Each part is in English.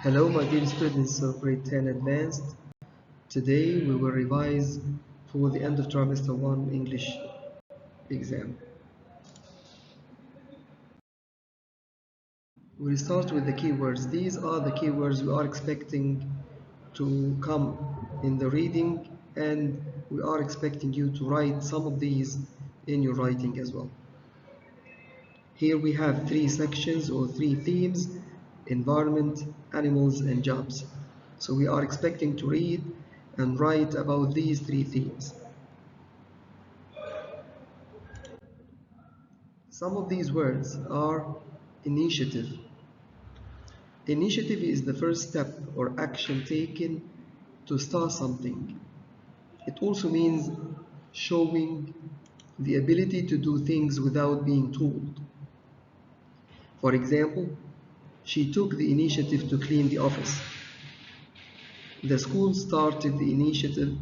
Hello, my dear students of grade 10 advanced. Today we will revise for the end of trimester 1 English exam. We'll start with the keywords. These are the keywords we are expecting to come in the reading, and we are expecting you to write some of these in your writing as well. Here we have three sections or three themes: environment, animals, and jobs. So we are expecting to read and write about these three themes. Some of these words are initiative. Initiative is the first step or action taken to start something. It also means showing the ability to do things without being told. For example, she took the initiative to clean the office. The school started the initiative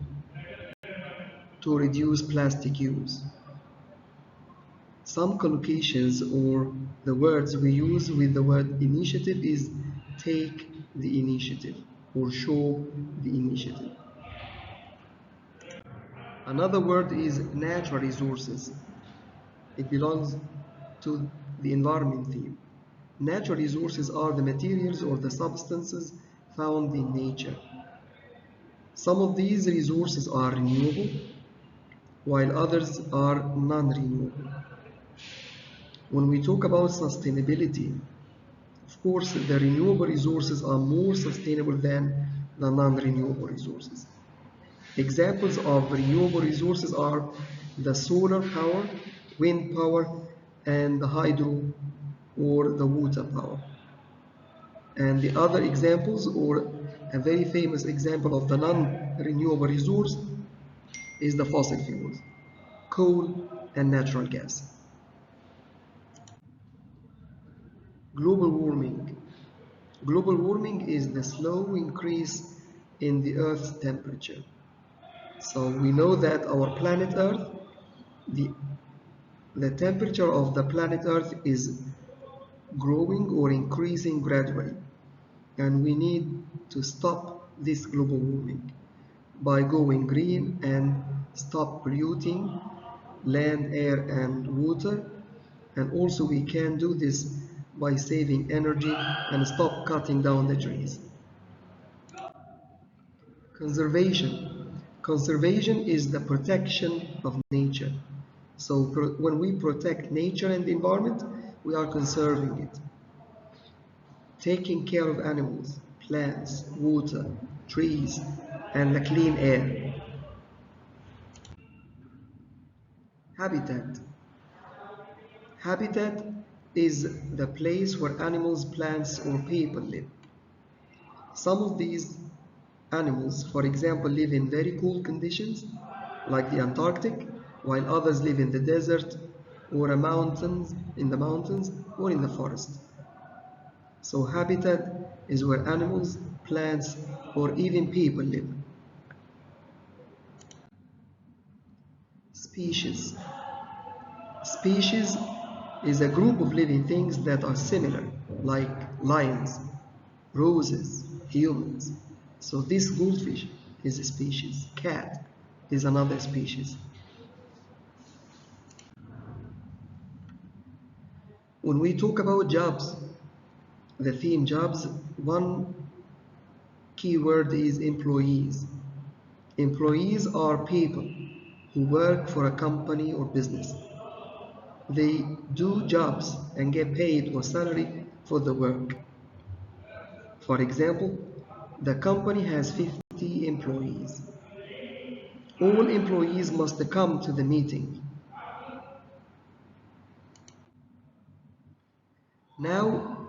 to reduce plastic use. Some collocations or the words we use with the word initiative is take the initiative or show the initiative. Another word is natural resources. It belongs to the environment theme. Natural resources are the materials or the substances found in nature. Some of these resources are renewable, while others are non-renewable. When we talk about sustainability, of course, the renewable resources are more sustainable than the non-renewable resources. Examples of renewable resources are the solar power, wind power, and the hydro or the water power. And the other examples, or a very famous example of the non-renewable resource, is the fossil fuels, coal and natural gas. Global warming. Global warming is the slow increase in the Earth's temperature. So we know that our planet Earth, the temperature of the planet Earth is growing or increasing gradually. And we need to stop this global warming by going green and stop polluting land, air, and water. And also we can do this by saving energy and stop cutting down the trees. Conservation. Conservation is the protection of nature. So when we protect nature and the environment, we are conserving it. Taking care of animals, plants, water, trees, and the clean air. Habitat. Habitat is the place where animals, plants, or people live. Some of these animals, for example, live in very cool conditions, like the Antarctic, while others live in the desert or in the mountains or in the forest. So habitat is where animals, plants, or even people live. Species. Species is a group of living things that are similar, like lions, roses, humans. So this goldfish is a species. Cat is another species. When we talk about jobs, the theme jobs, one keyword is employees. Employees are people who work for a company or business. They do jobs and get paid or salary for the work. For example, the company has 50 employees. All employees must come to the meeting. Now,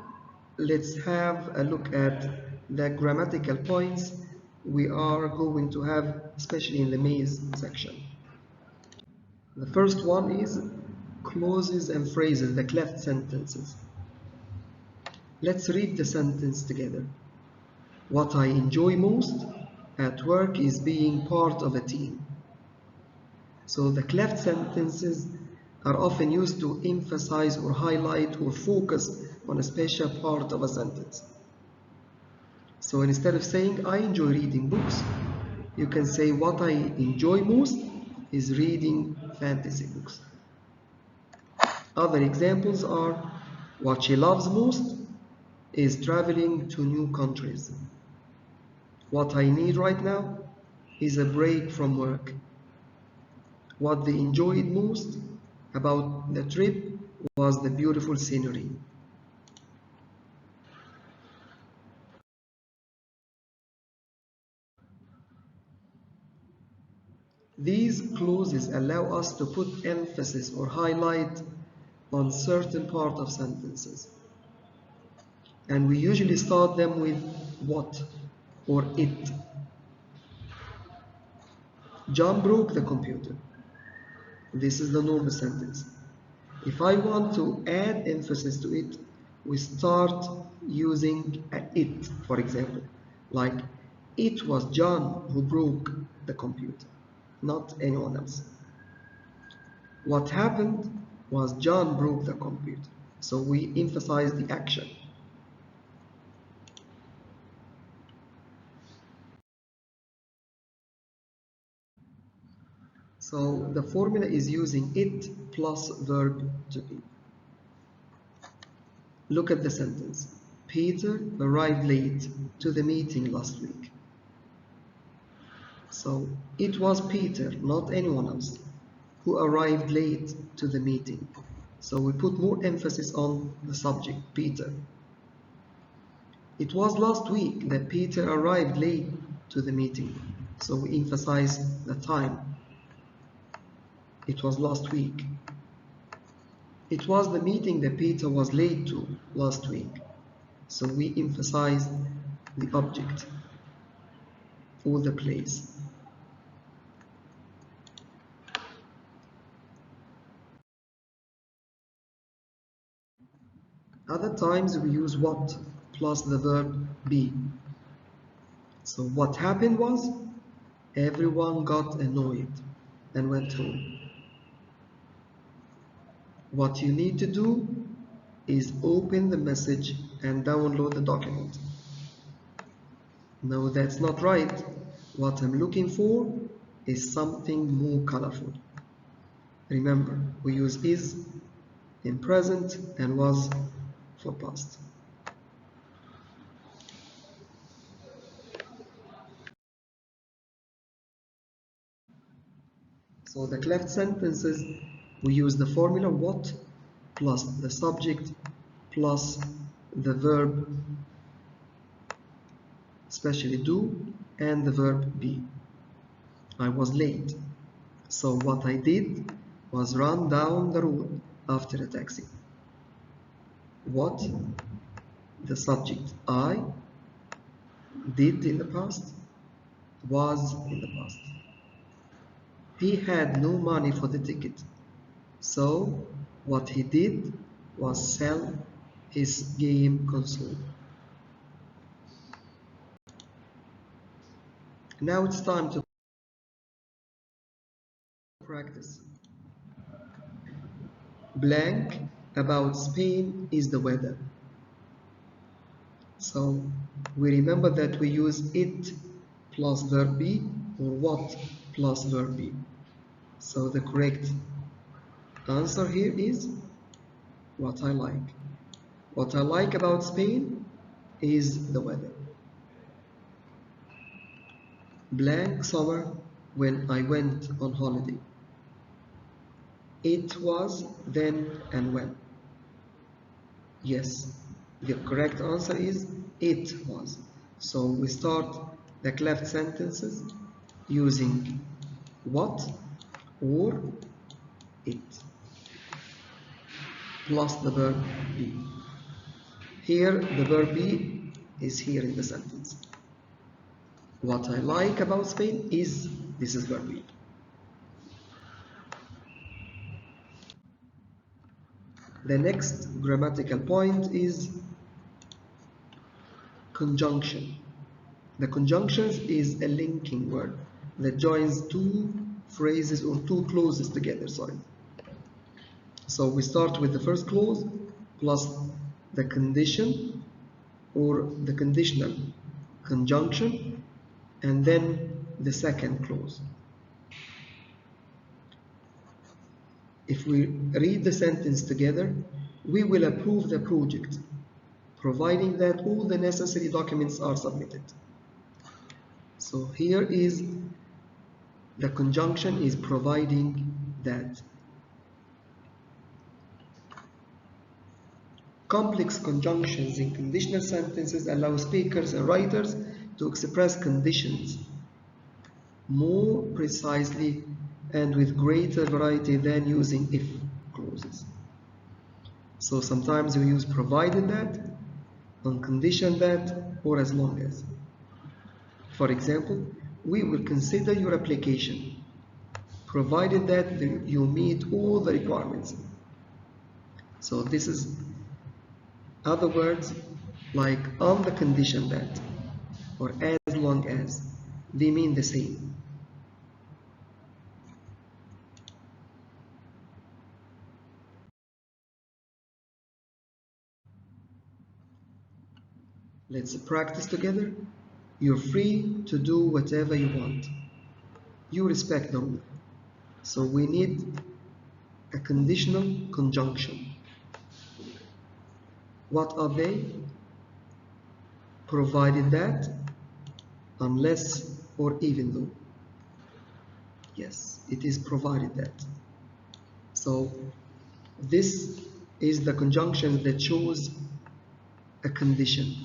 let's have a look at the grammatical points we are going to have, especially in the maze section. The first one is clauses and phrases, the cleft sentences. Let's read the sentence together. What I enjoy most at work is being part of a team. So the cleft sentences are often used to emphasize or highlight or focus on a special part of a sentence. So instead of saying I enjoy reading books, you can say what I enjoy most is reading fantasy books. Other examples are what she loves most is traveling to new countries. What I need right now is a break from work. What they enjoyed most about the trip was the beautiful scenery. These clauses allow us to put emphasis or highlight on certain part of sentences. And we usually start them with what or it. John broke the computer. This is the normal sentence. If I want to add emphasis to it, we start using it, for example, like it was John who broke the computer, not anyone else. What happened was John broke the computer, so we emphasize the action. So the formula is using it plus verb to be. Look at the sentence. Peter arrived late to the meeting last week. So it was Peter, not anyone else, who arrived late to the meeting. So we put more emphasis on the subject, Peter. It was last week that Peter arrived late to the meeting. So we emphasize the time. It was last week. It was the meeting that Peter was late to last week. So we emphasize the object or the place. Other times we use what plus the verb be. So what happened was everyone got annoyed and went home. What you need to do is open the message and download the document. No, that's not right. What I'm looking for is something more colorful. Remember, we use is in present and was for past. So the cleft sentences, we use the formula what plus the subject plus the verb, especially do, and the verb be. I was late. So what I did was run down the road after a taxi. What? The subject I did in the past was in the past. He had no money for the ticket. So what he did was sell his game console. Now it's time to practice. Blank about Spain is the weather. So we remember that we use it plus verb be or what plus verb be. So the correct answer here is what I like. What I like about Spain is the weather. Blank summer when I went on holiday. It was then and when. Yes, the correct answer is it was. So we start the cleft sentences using what or it plus the verb be. Here the verb be is here in the sentence. What I like about Spain is, this is verb be. The next grammatical point is conjunction. The conjunctions is a linking word that joins two phrases or two clauses together, So we start with the first clause plus the condition or the conditional conjunction, and then the second clause. If we read the sentence together, we will approve the project, providing that all the necessary documents are submitted. So here is the conjunction is providing that. Complex conjunctions in conditional sentences allow speakers and writers to express conditions more precisely and with greater variety than using if clauses. So sometimes we use provided that, on condition that, or as long as. For example, we will consider your application, provided that you meet all the requirements. So this is other words like on the condition that or as long as. They mean the same. Let's practice together. You're free to do whatever you want. You respect the rule. So we need a conditional conjunction. What are they? Provided that, unless, or even though. Yes, it is provided that. So this is the conjunction that shows a condition.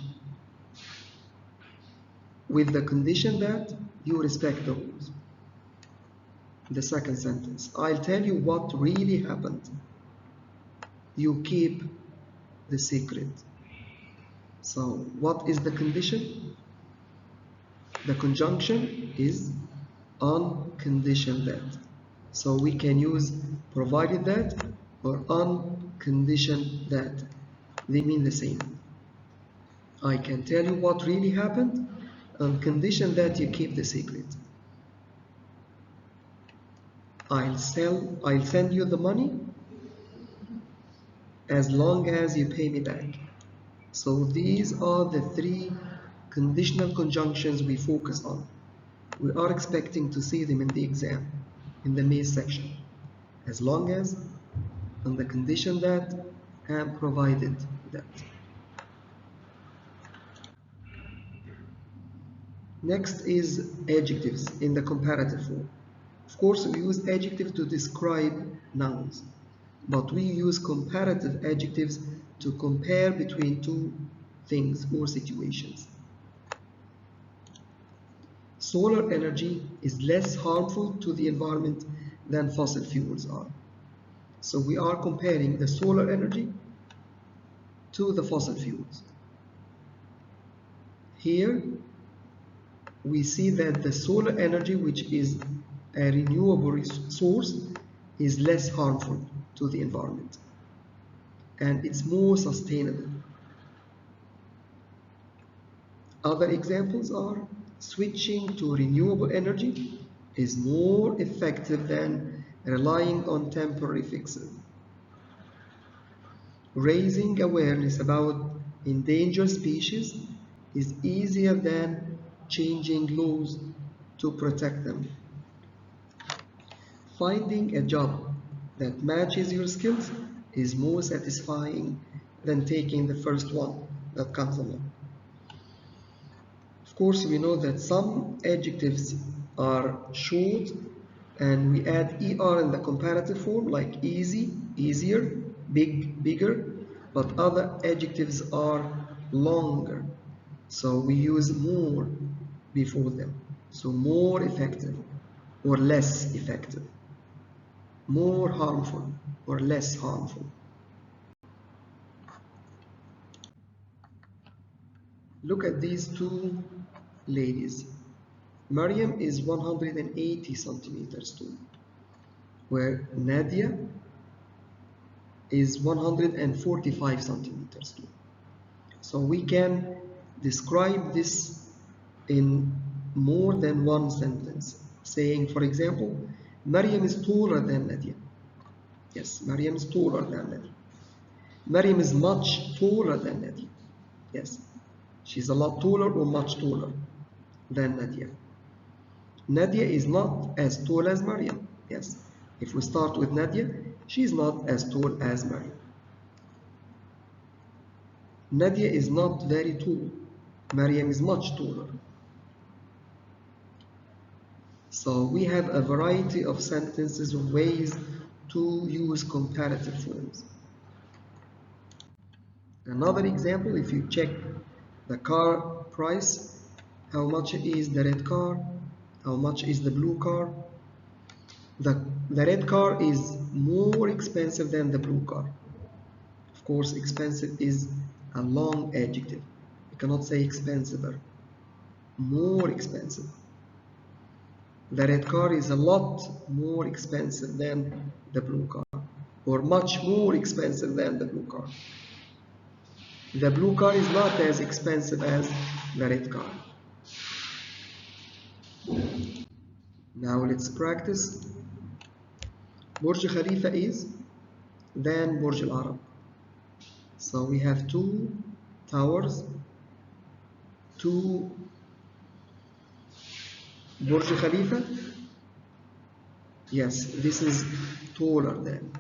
With the condition that you respect the rules. The second sentence, I'll tell you what really happened. You keep the secret. So what is the condition? The conjunction is on condition that. So we can use provided that or on condition that. They mean the same. I can tell you what really happened on condition that you keep the secret. I'll send you the money as long as you pay me back. So these are the three conditional conjunctions we focus on. We are expecting to see them in the exam, in the main section. As long as, on the condition that, and provided that. Next is adjectives in the comparative form. Of course, we use adjectives to describe nouns, but we use comparative adjectives to compare between two things or situations. Solar energy is less harmful to the environment than fossil fuels are. So we are comparing the solar energy to the fossil fuels. Here we see that the solar energy, which is a renewable source, is less harmful to the environment and it's more sustainable. Other examples are switching to renewable energy is more effective than relying on temporary fixes. Raising awareness about endangered species is easier than changing laws to protect them. Finding a job that matches your skills is more satisfying than taking the first one that comes along. Of course, we know that some adjectives are short and we add ER in the comparative form, like easy, easier, big, bigger, but other adjectives are longer. So we use more before them. So more effective or less effective. More harmful or less harmful. Look at these two ladies. Maryam is 180 centimeters tall, where Nadia is 145 centimeters tall. So we can describe this in more than one sentence, saying, for example, Maryam is taller than Nadia. Yes, Maryam is taller than Nadia. Maryam is much taller than Nadia. Yes. She's a lot taller or much taller than Nadia. Nadia is not as tall as Maryam. Yes, if we start with Nadia, she's not as tall as Maryam. Nadia is not very tall. Maryam is much taller. So we have a variety of sentences or ways to use comparative forms. Another example, if you check the car price, how much is the red car, how much is the blue car. The red car is more expensive than the blue car. Of course, expensive is a long adjective. You cannot say expensiver. More expensive. The red car is a lot more expensive than the blue car, or much more expensive than the blue car. The blue car is not as expensive as the red car. Now let's practice. Burj Khalifa is than Burj Al Arab. So we have two towers, two Burj Khalifa. Yes, this is taller than.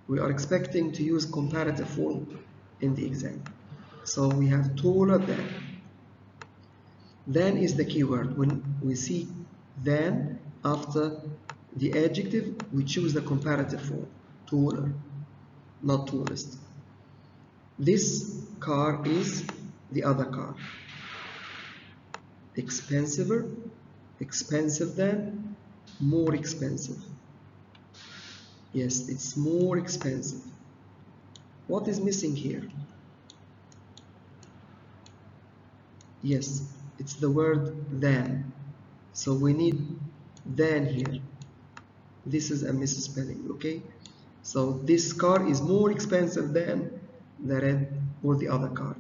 We are expecting to use comparative form in the exam. So we have taller than. Than is the keyword. When we see than after the adjective, we choose the comparative form. Taller, not tallest. This car is the other car. Expensiver, expensive than, more expensive. Yes, it's more expensive. What is missing here? Yes, it's the word than. So we need than here. This is a misspelling, okay? So this car is more expensive than the red or the other car.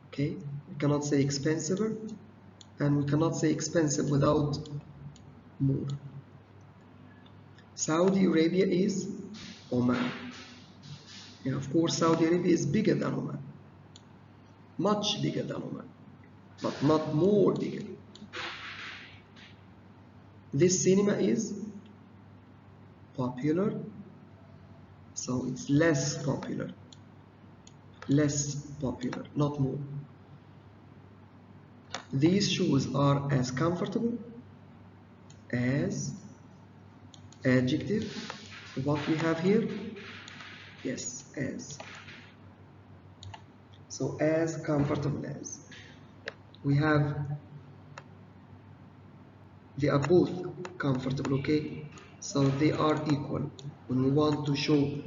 Okay? We cannot say expensiver, and we cannot say expensive without more. Saudi Arabia is Oman. Yeah, of course, Saudi Arabia is bigger than Oman. Much bigger than Oman, but not more bigger. This cinema is popular, so it's less popular. Less popular, not more. These shoes are as comfortable as adjective. What we have here? Yes, as. So as comfortable as. We have, they are both comfortable, okay? So they are equal. When we want to show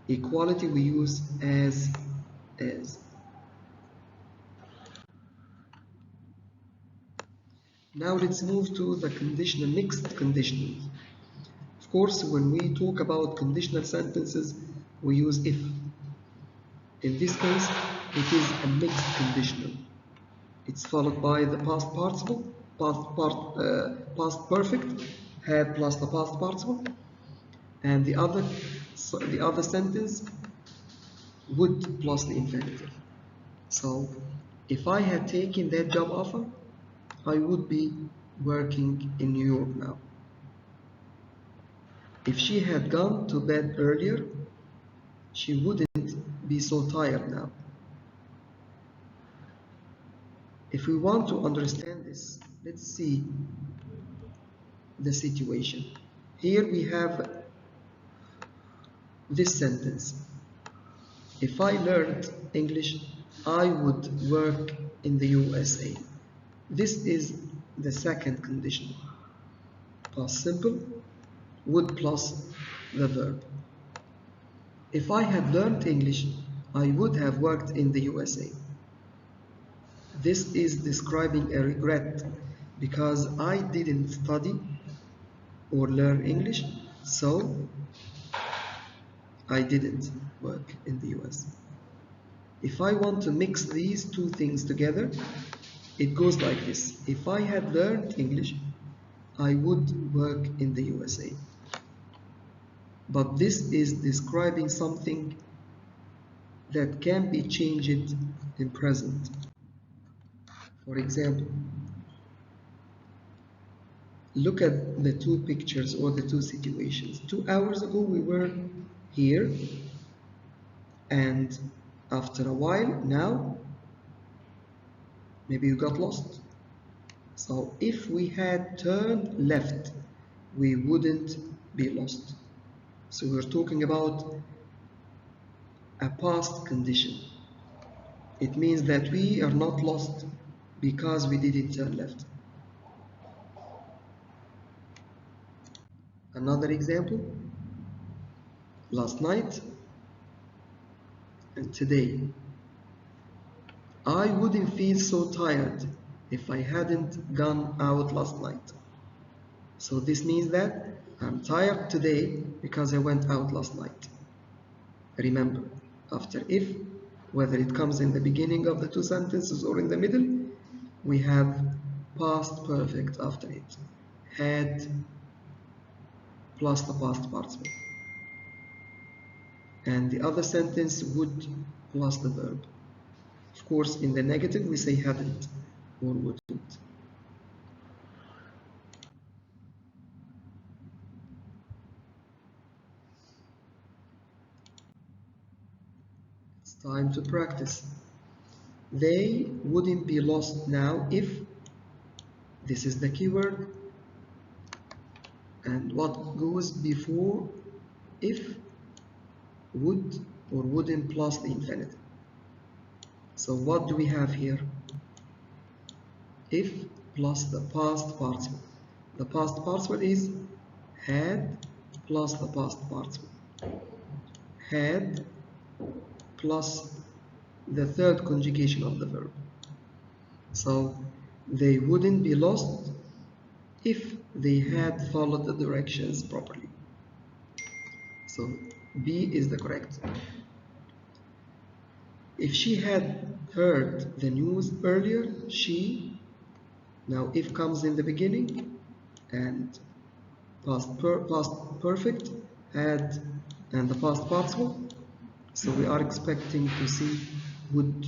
equality, we use as. Now let's move to the conditional, mixed conditionals. Of course, when we talk about conditional sentences, we use if. In this case, it is a mixed conditional. It's followed by the past participle, past perfect, had plus the past participle, and the other sentence would plus the infinitive. So, if I had taken that job offer, I would be working in New York now. If she had gone to bed earlier, she wouldn't be so tired now. If we want to understand this, let's see the situation. Here we have this sentence. If I learned English, I would work in the USA. This is the second condition. Past simple, would plus the verb. If I had learned English, I would have worked in the USA. This is describing a regret because I didn't study or learn English, so I didn't work in the US. If I want to mix these two things together, it goes like this. If I had learned English, I would work in the USA. But this is describing something that can be changed in present. For example, look at the two pictures or the two situations. 2 hours ago we were here, and after a while now maybe you got lost. So if we had turned left, we wouldn't be lost. So we're talking about a past condition. It means that we are not lost because we didn't turn left. Another example, last night and today. I wouldn't feel so tired if I hadn't gone out last night. So this means that I'm tired today because I went out last night. Remember, after if, whether it comes in the beginning of the two sentences or in the middle, we have past perfect after it. Had plus the past participle. And the other sentence would plus the verb. Of course, in the negative we say hadn't or wouldn't. It's time to practice. They wouldn't be lost now if, this is the keyword, and what goes before if, would or wouldn't plus the infinitive. So what do we have here? If plus the past participle. The past participle is had plus the past participle. Had plus the third conjugation of the verb. So they wouldn't be lost if they had followed the directions properly. So B is the correct. If she had heard the news earlier, she, now if comes in the beginning, and past perfect, had, and the past participle. So we are expecting to see would.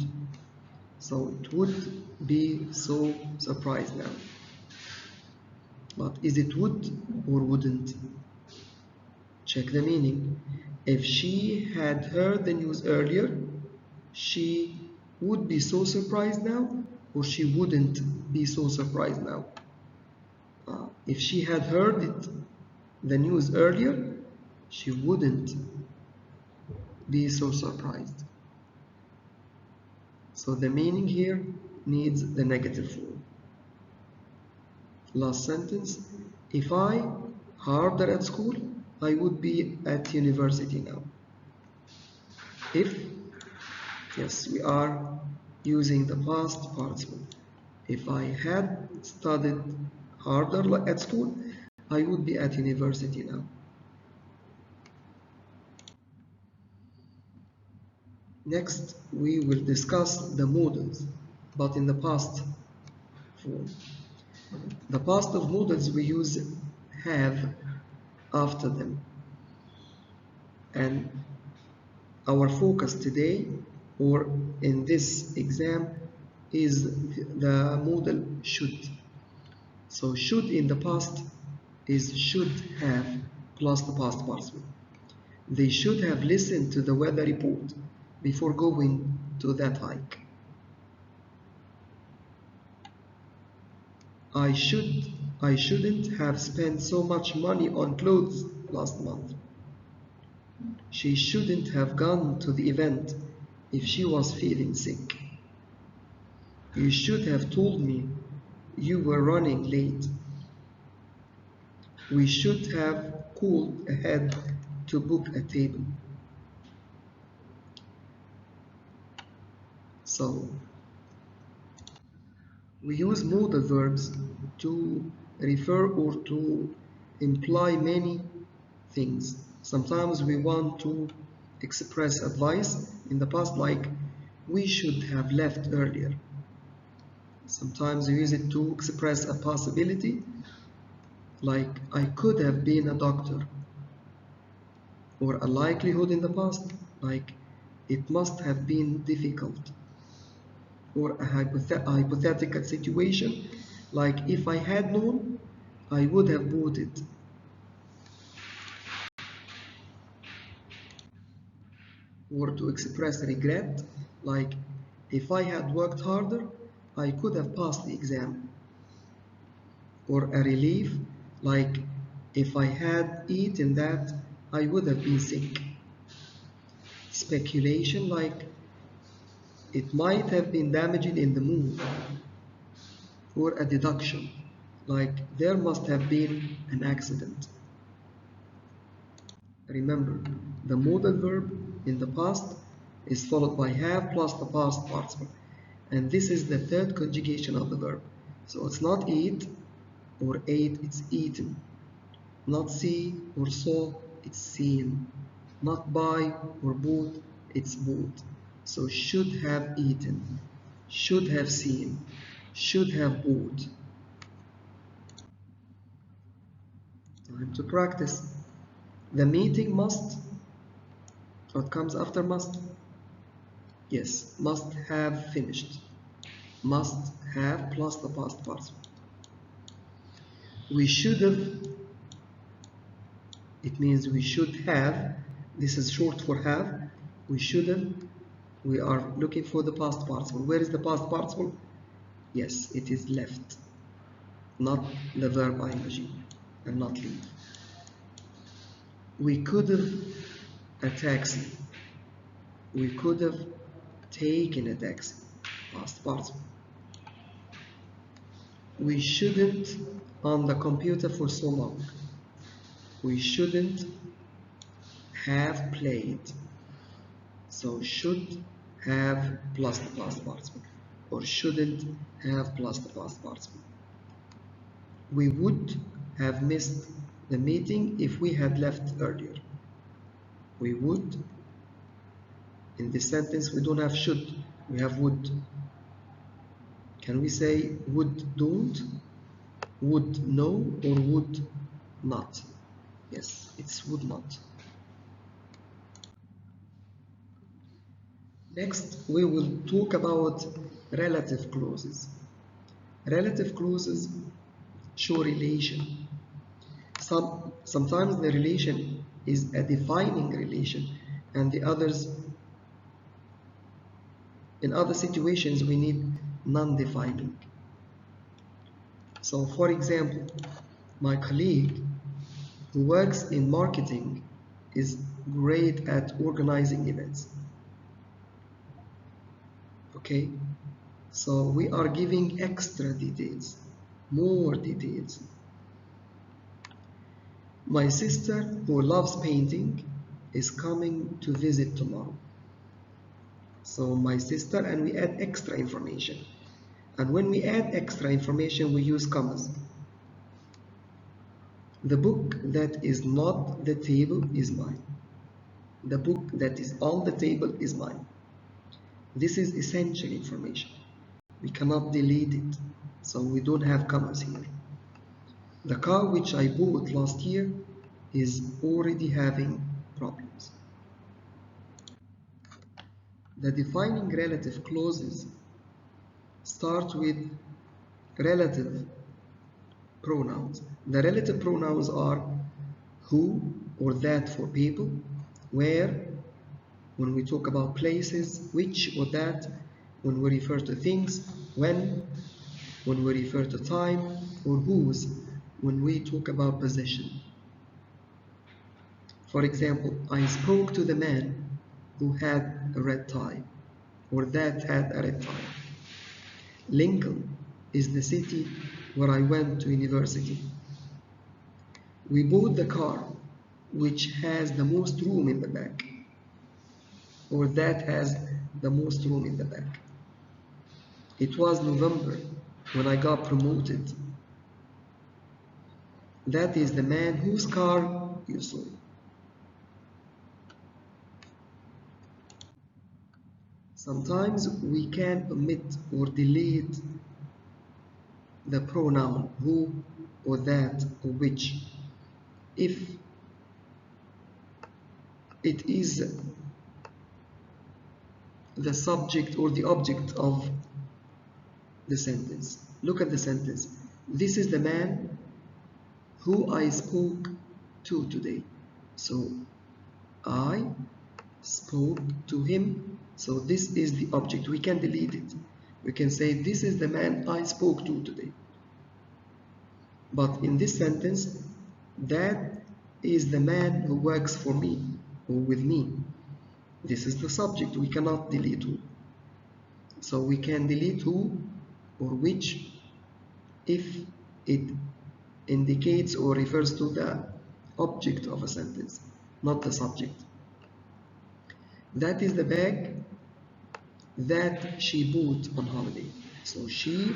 So it would be so surprised now. But is it would or wouldn't? Check the meaning. If she had heard the news earlier, she would be so surprised now, or she wouldn't be so surprised now. If she had heard the news earlier, she wouldn't be so surprised. So the meaning here needs the negative form. Last sentence, if I harder at school, I would be at university now. If, yes, we are using the past participle. If I had studied harder at school, I would be at university now. Next, we will discuss the modals, but in the past form. The past of modals we use have after them. And our focus today, or in this exam, is the modal should. So should in the past is should have plus the past participle. They should have listened to the weather report before going to that hike. I shouldn't have spent so much money on clothes last month. She shouldn't have gone to the event if she was feeling sick. You should have told me you were running late. We should have called ahead to book a table. So we use modal verbs to refer or to imply many things. Sometimes we want to express advice in the past, like we should have left earlier. Sometimes we use it to express a possibility, like I could have been a doctor. Or a likelihood in the past, like it must have been difficult. or a hypothetical situation, like if I had known, I would have bought it. Or to express regret, like if I had worked harder, I could have passed the exam. Or a relief, like if I had eaten that, I would have been sick. Speculation, like it might have been damaged in the move. Or a deduction, like there must have been an accident. Remember, the modal verb in the past is followed by have plus the past participle. And this is the third conjugation of the verb. So it's not eat or ate, it's eaten. Not see or saw, it's seen. Not buy or bought, it's bought. So should have eaten, should have seen, should have bought. Time to practice. The meeting must. What comes after must? Yes, must have finished. Must have plus the past participle. We should have. It means we should have. This is short for have. We should have. We are looking for the past participle. Where is the past participle? Yes, it is left, not the verb ing, and not leave. We could have a taxi. We could have taken a taxi. Past participle. We shouldn't on the computer for so long. We shouldn't have played. So should have plus the past participle, or shouldn't have plus the past participle. We would have missed the meeting if we had left earlier. We would. In this sentence, we don't have should, we have would. Can we say would don't, would no, or would not? Yes, it's would not. Next, we will talk about relative clauses. Relative clauses show relation. Sometimes the relation is a defining relation, and the others, in other situations, we need non-defining. So, for example, my colleague who works in marketing is great at organizing events. Okay, so we are giving extra details, more details. My sister who loves painting is coming to visit tomorrow. So my sister, and we add extra information. And when we add extra information, we use commas. The book that is not the table is mine. The book that is on the table is mine. This is essential information. We cannot delete it, so we don't have commas here. The car which I bought last year is already having problems. The defining relative clauses start with relative pronouns. The relative pronouns are who or that for people, where when we talk about places, which or that when we refer to things, when we refer to time, or whose when we talk about possession. For example, I spoke to the man who had a red tie, or that had a red tie. Lincoln is the city where I went to university. We bought the car which has the most room in the back, or that has the most room in the back. It was November when I got promoted. That is the man whose car you saw. Sometimes we can omit or delete the pronoun who or that or which if it is the subject or the object of the sentence. Look at the sentence. This is the man who I spoke to today. So I spoke to him. So this is the object. We can delete it. We can say this is the man I spoke to today. But in this sentence, that is the man who works for me or with me. This is the subject. We cannot delete who. So we can delete who or which if it indicates or refers to the object of a sentence, not the subject. That is the bag that she bought on holiday. So she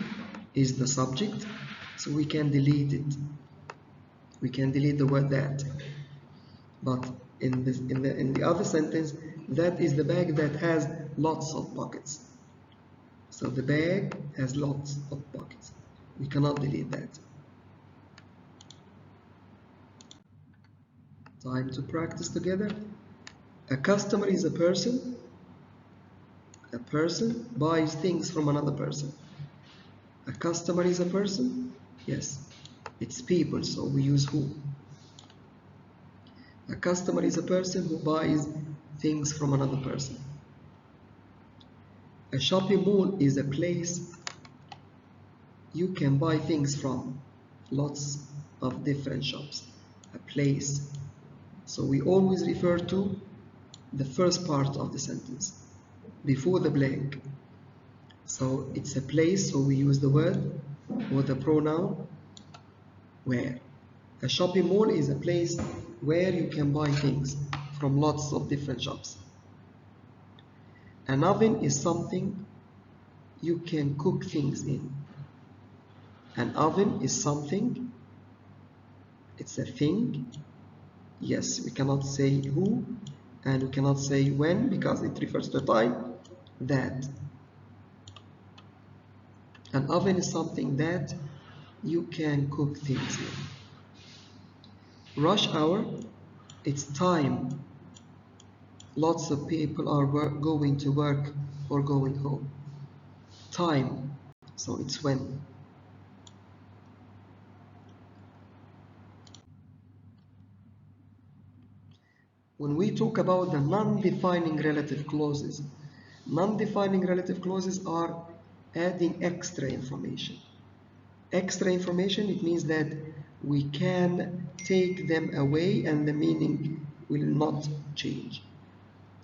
is the subject, so we can delete it. We can delete the word that. But in the other sentence, that is the bag that has lots of pockets. So the bag has lots of pockets. We cannot delete that. Time to practice together. A customer is a person. A person buys things from another person. A customer is a person. Yes, it's people, so we use who. A customer is a person who buys things from another person. A shopping mall is a place you can buy things from. Lots of different shops. A place. So we always refer to the first part of the sentence before the blank. So it's a place, so we use the word or the pronoun where. A shopping mall is a place where you can buy things from lots of different shops. An oven is something you can cook things in. An oven is something, it's a thing. Yes, we cannot say who and we cannot say when because it refers to time. That. An oven is something that you can cook things in. Rush hour, it's time. Lots of people are going to work or going home. Time, so it's when. When we talk about the non-defining relative clauses are adding extra information. Extra information, it means that we can take them away and the meaning will not change.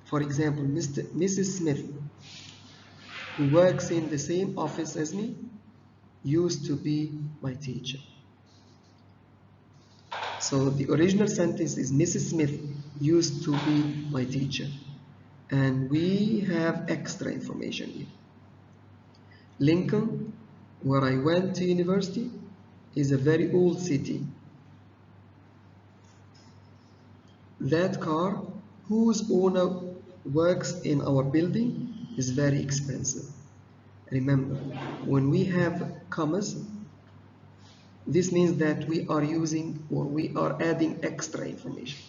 For example, Mrs. Smith, who works in the same office as me, used to be my teacher. So the original sentence is Mrs. Smith used to be my teacher. And we have extra information here. Lincoln, where I went to university, is a very old city. That car, whose owner works in our building, is very expensive. Remember, when we have commas, this means that we are using or we are adding extra information.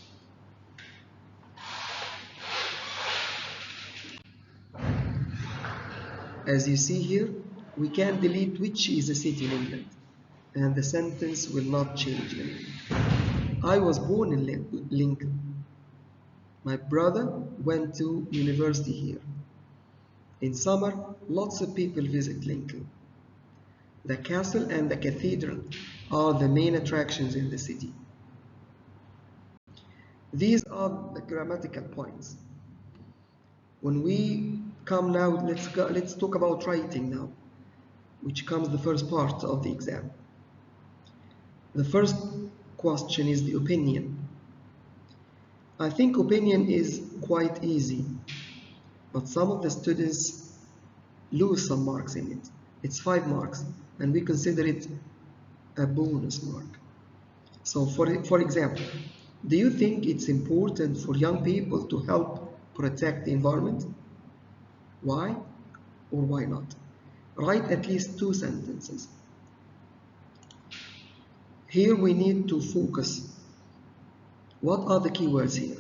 As you see here, we can delete which is a city in England, and the sentence will not change. I was born in Lincoln. My brother went to university here. In summer, lots of people visit Lincoln. The castle and the cathedral are the main attractions in the city. These are the grammatical points. When we come now, let's talk about writing now, which comes the first part of the exam. The first question is the opinion. I think opinion is quite easy, but some of the students lose some marks in it. It's 5 marks, and we consider it a bonus mark. So for example, do you think it's important for young people to help protect the environment? Why or why not? Write at least 2 sentences. Here we need to focus. What are the keywords here?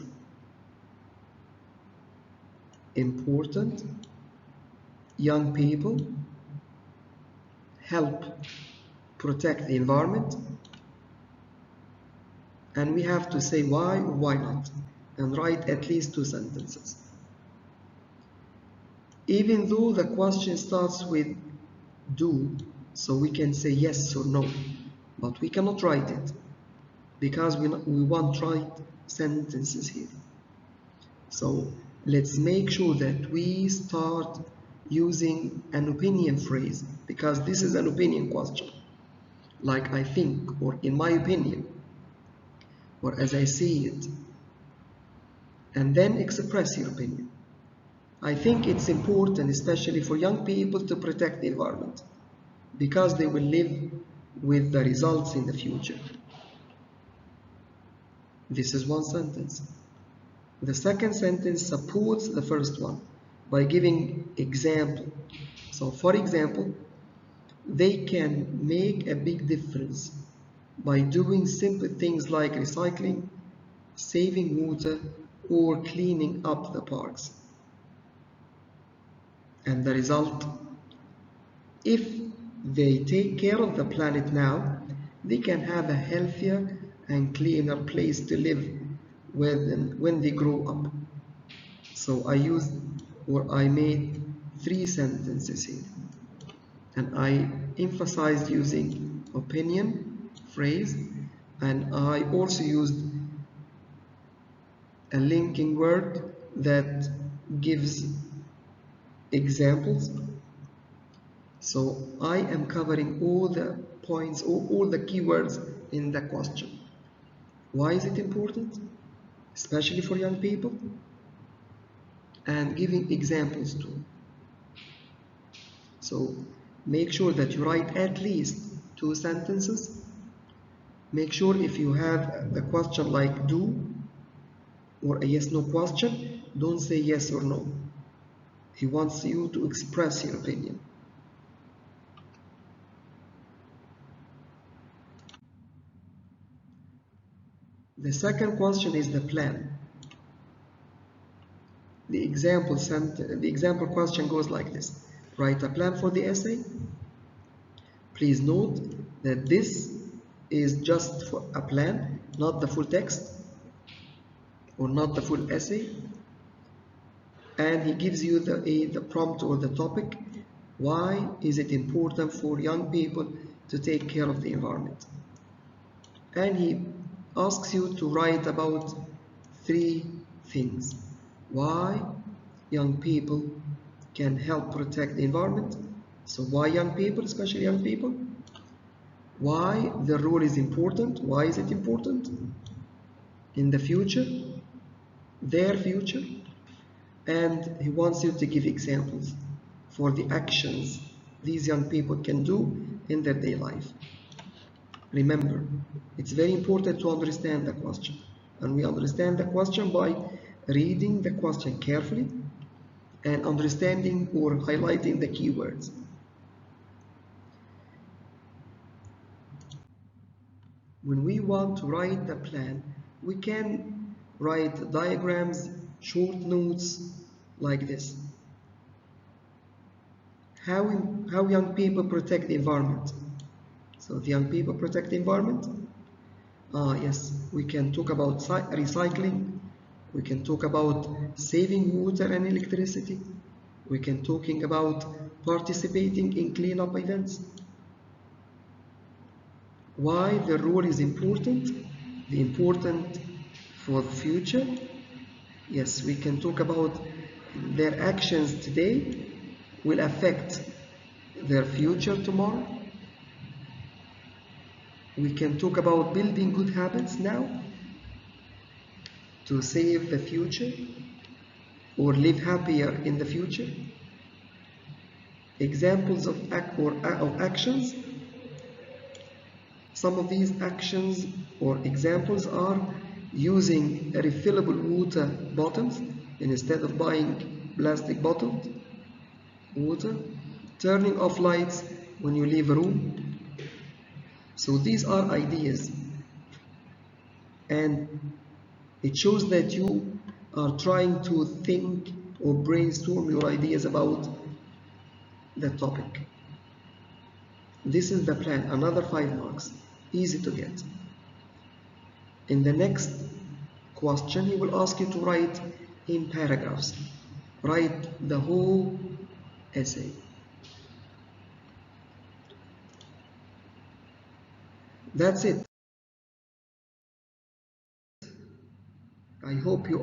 Important, young people, help protect the environment, and we have to say why or why not, and write at least 2 sentences. Even though the question starts with do, so we can say yes or no, but we cannot write it because we want right sentences here. So let's make sure that we start using an opinion phrase, because this is an opinion question, like I think, or in my opinion, or as I see it, and then express your opinion. I think it's important, especially for young people, to protect the environment, because they will live with the results in the future. This is one sentence. The second sentence supports the first one by giving example. So for example, they can make a big difference by doing simple things like recycling, saving water, or cleaning up the parks. And the result, if they take care of the planet now, they can have a healthier and cleaner place to live when they grow up. So I made 3 sentences here, and I emphasized using opinion phrase, and I also used a linking word that gives examples. So I am covering all the points, all the keywords in the question. Why is it important? Especially for young people, and giving examples too. So make sure that you write at least 2 sentences. Make sure if you have the question like do or a yes no question, don't say yes or no. He wants you to express your opinion. The second question is the plan. The example question goes like this. Write a plan for the essay. Please note that this is just for a plan, not the full text or not the full essay. And he gives you the prompt or the topic. Why is it important for young people to take care of the environment? And he asks you to write about 3 things. Why young people can help protect the environment. So why young people, especially young people? Why the role is important? Why is it important in the future, their future? And he wants you to give examples for the actions these young people can do in their daily life. Remember, it's very important to understand the question, and we understand the question by reading the question carefully and understanding or highlighting the keywords. When we want to write the plan, we can write diagrams, short notes like this. How young people protect the environment. So the young people protect the environment. Yes, we can talk about recycling. We can talk about saving water and electricity. We can talking about participating in cleanup events. Why the role is important? The important for the future. Yes, we can talk about their actions today will affect their future tomorrow. We can talk about building good habits now to save the future or live happier in the future. Examples of actions. Some of these actions or examples are using refillable water bottles instead of buying plastic bottled water, turning off lights when you leave a room. So these are ideas, and it shows that you are trying to think or brainstorm your ideas about the topic. This is the plan, another 5 marks, easy to get. In the next question, he will ask you to write in paragraphs. Write the whole essay. That's it. I hope you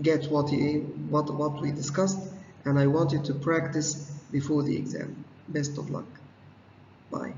get what we discussed, and I want you to practice before the exam. Best of luck. Bye.